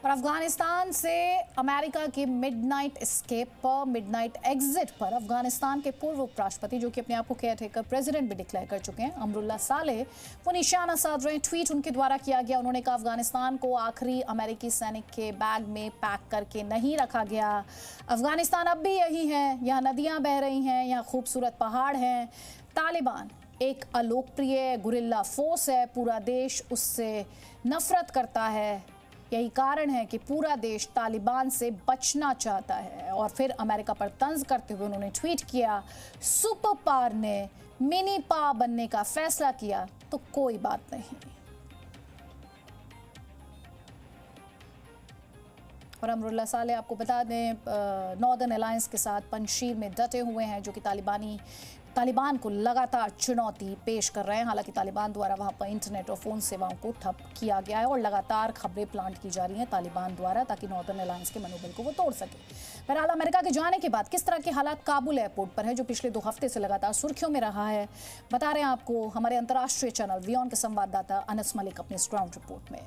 और अफगानिस्तान से अमेरिका की मिडनाइट एस्केप पर, मिडनाइट एग्जिट पर अफगानिस्तान के पूर्व उपराष्ट्रपति, जो कि अपने आप को केयरटेकर प्रेसिडेंट भी डिक्लेयर कर चुके हैं, अमरुल्ला सालेह, वो निशाना साध रहे हैं। ट्वीट उनके द्वारा किया गया। उन्होंने कहा, अफगानिस्तान को आखिरी अमेरिकी सैनिक के बैग में पैक करके नहीं रखा गया। अफगानिस्तान अब भी यही है, यहाँ नदियाँ बह रही हैं, यहाँ खूबसूरत पहाड़ हैं। तालिबान एक अलोकप्रिय गुरिल्ला फोर्स है, पूरा देश उससे नफरत करता है। यही कारण है कि पूरा देश तालिबान से बचना चाहता है। और फिर अमेरिका पर तंज करते हुए उन्होंने ट्वीट किया, सुपर पावर ने मिनी पावर बनने का फैसला किया तो कोई बात नहीं। और अमरुल्ला सालेह, आपको बता दें, नॉर्दर्न अलायंस के साथ पंजशीर में डटे हुए हैं, जो कि तालिबान को लगातार चुनौती पेश कर रहे हैं। हालांकि तालिबान द्वारा वहां पर इंटरनेट और फ़ोन सेवाओं को ठप किया गया है और लगातार खबरें प्लांट की जा रही हैं तालिबान द्वारा, ताकि नॉर्दर्न अलायंस के मनोबल को वो तोड़ सके। बहरहाल, अमेरिका के जाने के बाद किस तरह के हालात काबुल एयरपोर्ट पर है, जो पिछले 2 हफ्ते से लगातार सुर्खियों में रहा है, बता रहे हैं आपको हमारे अंतर्राष्ट्रीय चैनल वियॉन के संवाददाता अनस मलिक अपने इस ग्राउंड रिपोर्ट में।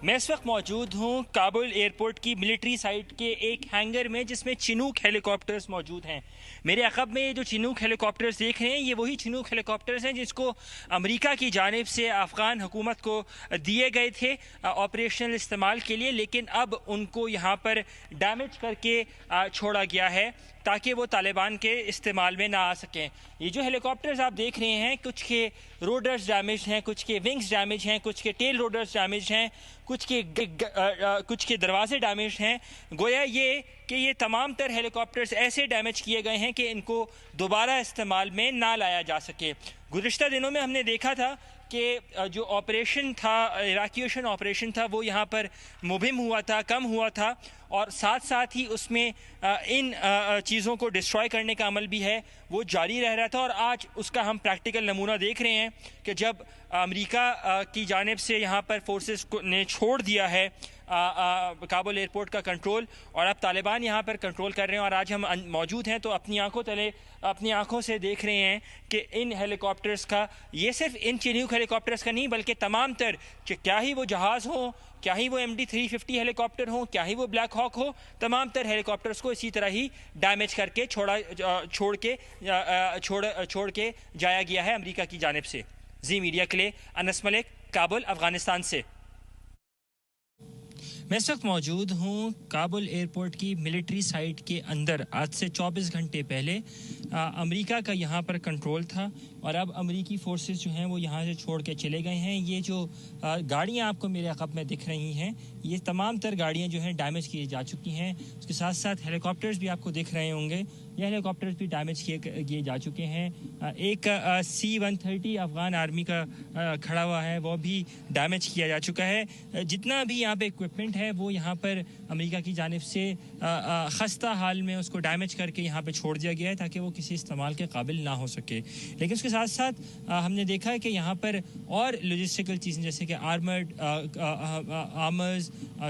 मैं इस वक्त मौजूद हूँ काबुल एयरपोर्ट की मिलिट्री साइट के एक हैंगर में, जिसमें चिनूक हेलीकॉप्टर्स मौजूद हैं। मेरे अक़ब में ये जो चिनूक हेलीकॉप्टर्स देख रहे हैं, ये वही चिनूक हेलीकॉप्टर्स हैं जिसको अमेरिका की जानिब से अफ़गान हुकूमत को दिए गए थे ऑपरेशनल इस्तेमाल के लिए, लेकिन अब उनको यहाँ पर डैमेज करके छोड़ा गया है ताकि वो तालिबान के इस्तेमाल में ना आ सकें। ये जो हेलीकॉप्टर्स आप देख रहे हैं, कुछ के रोडर्स डैमेज हैं, कुछ के विंग्स डैमेज हैं, कुछ के टेल रोडर्स डैमेज हैं, कुछ के दरवाजे डैमेज हैं। गोया ये कि ये तमाम तर हेलीकॉप्टर्स ऐसे डैमेज किए गए हैं कि इनको दोबारा इस्तेमाल में ना लाया जा सके। गुज़िश्ता दिनों में हमने देखा था कि जो ऑपरेशन था, इवैक्यूएशन ऑपरेशन था, वो यहाँ पर मुहिम हुआ था, कम हुआ था, और साथ साथ ही उसमें इन चीज़ों को डिस्ट्रॉय करने का अमल भी है वो जारी रह रहा था। और आज उसका हम प्रैक्टिकल नमूना देख रहे हैं कि जब अमेरिका की जानिब से यहाँ पर फोर्सेस ने छोड़ दिया है काबुल एयरपोर्ट का कंट्रोल, और अब तालिबान यहाँ पर कंट्रोल कर रहे हैं, और आज हम मौजूद हैं तो अपनी आंखों से देख रहे हैं कि इन हेलीकॉप्टर्स का, ये सिर्फ इन चिनूक हेलीकॉप्टर्स का नहीं बल्कि तमाम तर, क्या ही वो जहाज़ हो, क्या ही वो MD-350 हेलीकॉप्टर हो, क्या ही वो ब्लैक हॉक हो, तमाम तर हेलीकॉप्टर्स को इसी तरह ही डैमेज करके छोड़ के जाया गया है अमेरिका की जानिब से। जी मीडिया के लिए अनस मलिक, काबुल, अफगानिस्तान से। मैं इस वक्त मौजूद हूँ काबुल एयरपोर्ट की मिलिट्री साइट के अंदर। आज से 24 घंटे पहले अमेरिका का यहाँ पर कंट्रोल था, और अब अमेरिकी फोर्सेस जो हैं वो यहाँ से छोड़ के चले गए हैं। ये जो गाड़ियाँ आपको मेरे अक़ब में दिख रही हैं, ये तमाम तर गाड़ियाँ जो हैं डैमेज की जा चुकी हैं। उसके साथ साथ हेलीकॉप्टर्स भी आपको दिख रहे होंगे, ये हेलीकॉप्टर्स भी डैमेज किए जा चुके हैं। एक C-130 अफ़गान आर्मी का खड़ा हुआ है, वो भी डैमेज किया जा चुका है। जितना भी यहाँ पे इक्विपमेंट है वो यहाँ पर अमेरिका की जानिब से खस्ता हाल में उसको डैमेज करके यहाँ पे छोड़ दिया गया है ताकि वो किसी इस्तेमाल के काबिल ना हो सके। लेकिन उसके साथ साथ हमने देखा है कि यहाँ पर और लॉजिस्टिकल चीज़ें, जैसे कि आर्मर्स,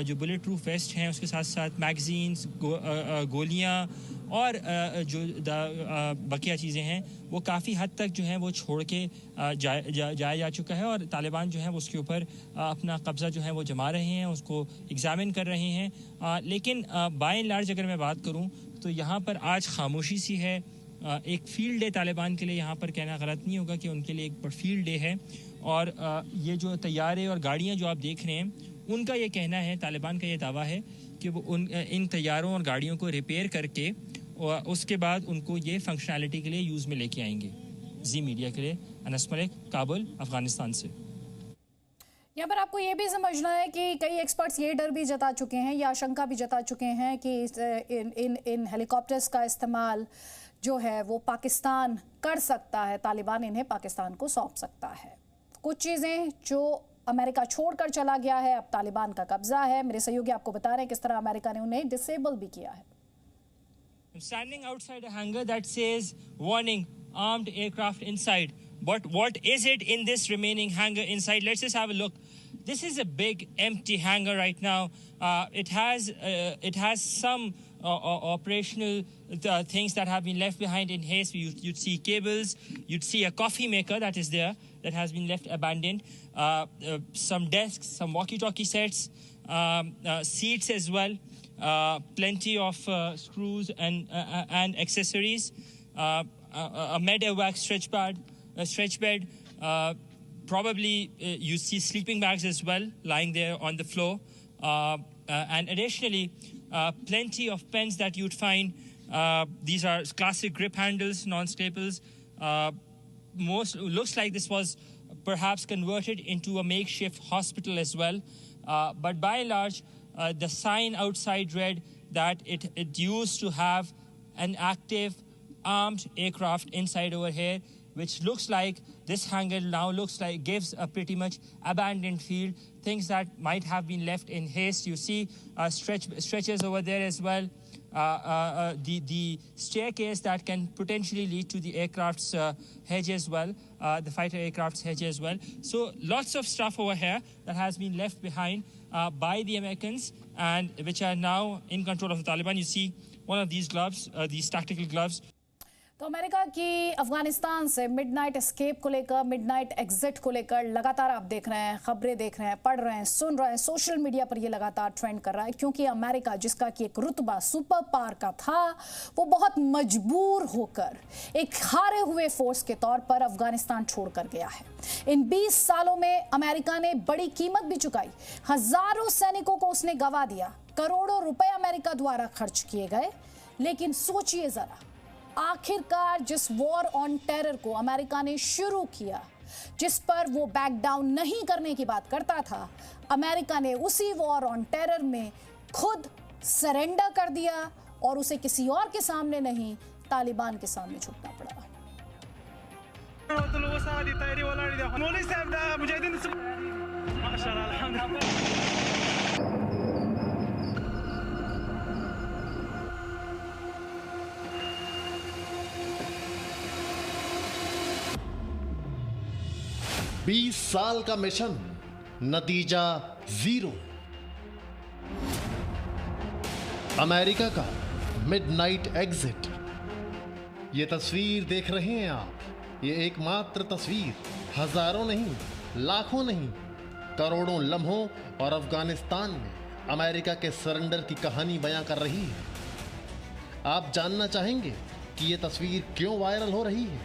जो बुलेट प्रूफ वेस्ट हैं, उसके साथ साथ मैगजीन्स, गोलियाँ और जो बकिया चीज़ें हैं, वो काफ़ी हद तक जो हैं वो छोड़ के जाया जा चुका है, और तालिबान जो है वो उसके ऊपर अपना कब्ज़ा जो है वो जमा रहे हैं, उसको एग्ज़ामिन कर रहे हैं। लेकिन बाय एंड लार्ज अगर मैं बात करूं तो यहाँ पर आज खामोशी सी है। एक फील्ड डे तालिबान के लिए यहाँ पर कहना गलत नहीं होगा कि उनके लिए एक फील्ड डे है। और ये जो तैयारे और गाड़ियाँ जो आप देख रहे हैं, उनका ये कहना है, तालिबान का ये दावा है कि वो इन तैयारों और गाड़ियों को रिपेयर करके और उसके बाद उनको ये फंक्शनैलिटी के लिए यूज़ में लेके आएंगे। जी मीडिया के लिए अनस मलिक, काबुल, अफगानिस्तान से। यहाँ पर आपको ये भी समझना है कि कई एक्सपर्ट्स ये डर भी जता चुके हैं, या आशंका भी जता चुके हैं कि इन हेलीकॉप्टर्स का इस्तेमाल जो है वो पाकिस्तान कर सकता है, तालिबान इन्हें पाकिस्तान को सौंप सकता है। कुछ चीज़ें जो अमेरिका छोड़कर चला गया है अब तालिबान का कब्जा है। मेरे सहयोगी आपको बता रहे हैं किस तरह अमेरिका ने उन्हें डिसेबल भी किया है। I'm standing outside a hangar that says warning, armed aircraft inside. But what is it in this remaining hangar inside? Let's just have a look. This is a big empty hangar right now. It has some operational things that have been left behind in haste. You'd see cables, you'd see a coffee maker that is there that has been left abandoned, some desks, some walkie-talkie sets, seats as well, plenty of screws and accessories, a medevac stretch bed. Probably you see sleeping bags as well lying there on the floor. And additionally, plenty of pens that you'd find. These are classic grip handles, non-staples. Looks like this was perhaps converted into a makeshift hospital as well. But by and large, the sign outside read that it used to have an active armed aircraft inside over here, which looks like this hangar now gives a pretty much abandoned field, things that might have been left in haste. You see stretchers over there as well. The staircase that can potentially lead to the aircraft's hedge as well, the fighter aircraft's hedge as well. So lots of stuff over here that has been left behind by the Americans and which are now in control of the Taliban. You see one of these gloves, these tactical gloves. तो America की अफगानिस्तान से midnight escape को लेकर, midnight exit को लेकर लगातार आप देख रहे हैं, खबरें देख रहे हैं, पढ़ रहे हैं, सुन रहे हैं, सोशल मीडिया पर ये लगातार ट्रेंड कर रहा है, क्योंकि अमेरिका जिसका कि एक रुतबा सुपर पावर का था, वो बहुत मजबूर होकर एक हारे हुए फोर्स के तौर पर अफगानिस्तान छोड़कर गया है। इन 20 सालों में अमेरिका ने बड़ी कीमत भी चुकाई, हजारों सैनिकों को उसने गंवा दिया, करोड़ों रुपए अमेरिका द्वारा खर्च किए गए। लेकिन सोचिए जरा, आखिरकार जिस वॉर ऑन टेरर को अमेरिका ने शुरू किया, जिस पर वो बैक डाउन नहीं करने की बात करता था, अमेरिका ने उसी वॉर ऑन टेरर में खुद सरेंडर कर दिया और उसे किसी और के सामने नहीं, तालिबान के सामने झुकना पड़ा। बीस साल का मिशन, नतीजा 0। अमेरिका का मिडनाइट एग्जिट। ये तस्वीर देख रहे हैं आप, ये एकमात्र तस्वीर हजारों नहीं, लाखों नहीं, करोड़ों लम्हों और अफगानिस्तान में अमेरिका के सरेंडर की कहानी बयां कर रही है। आप जानना चाहेंगे कि ये तस्वीर क्यों वायरल हो रही है?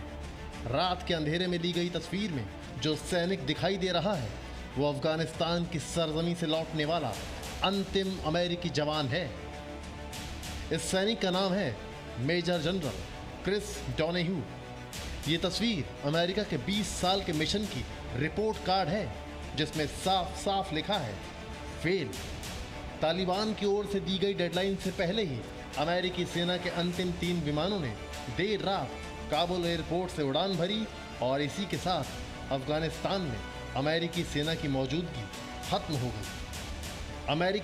रात के अंधेरे में ली गई तस्वीर में जो सैनिक दिखाई दे रहा है, वो अफगानिस्तान की सरजमी से लौटने वाला अंतिम अमेरिकी जवान है। इस सैनिक का नाम है मेजर जनरल क्रिस डोनाह्यू। ये तस्वीर अमेरिका के 20 साल के मिशन की रिपोर्ट कार्ड है, जिसमें साफ साफ लिखा है फेल। तालिबान की ओर से दी गई डेडलाइन से पहले ही अमेरिकी सेना के अंतिम 3 विमानों ने देर रात काबुल एयरपोर्ट से उड़ान भरी और इसी के साथ अफगानिस्तान में अमेरिकी सेना की मौजूदगी खत्म हो गई। अमेरिकी